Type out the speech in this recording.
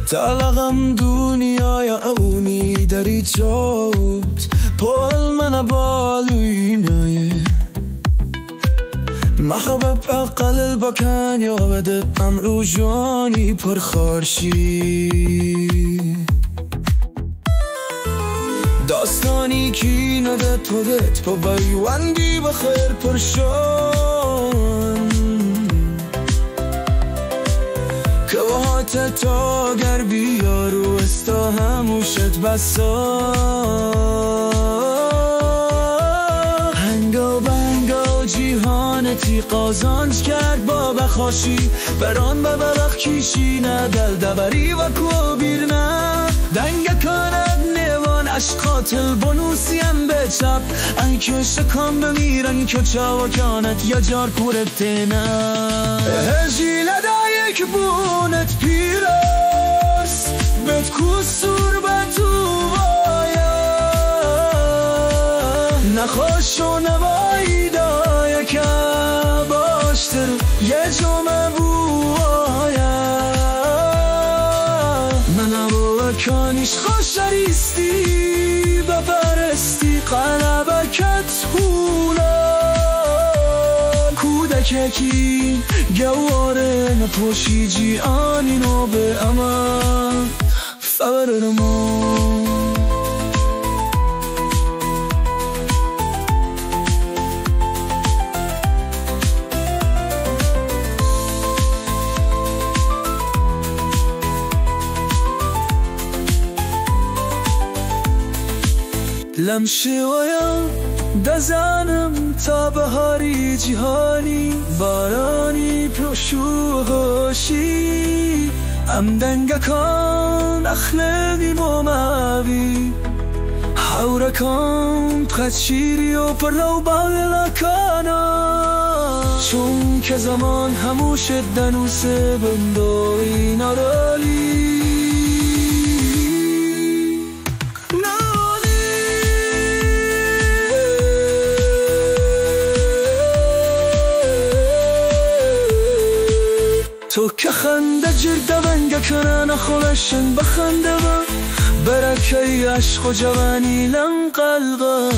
دلغم دنیای اونی داری جاوت پل من بالوینای محبب اقل بکن یا بدت امرو جانی پر خارشی داستانی کی ندت پدت با بیوندی بخیر پرشان که وحات تا گر بیارو استا هموشت بسا هنگا بنگا جیهانتی قازانج کرد با بخاشی بران به بلخ کیشی نه دل دبری و کو بیرنه دنگ کند نیوان اشقاتل بنوسیم به چپ انکه شکام بمیرن که چاو کانت یا جار پورت نه هجی لدایک بونت پیرست بد کسور به تو بایا نخوش و نوایی دای که باشتر یه جمعه بوایا من کانیش خوشریستی بپرستی قلبکت هولا کودککی گواره نپوشی جی آنینو به امان فبرنمو لمشه ویم دزنم تا بهاری جهانی بارانی پروشو هاشی ام دنگکان اخلدی موموی حورکان پخشیری و پرلو باولکانا چون که زمان هموش دنوس بندوی نرالی تو که خنده جرده ونگه کنه نخولشن بخنده با برکه عشق و جوانی لم قلبه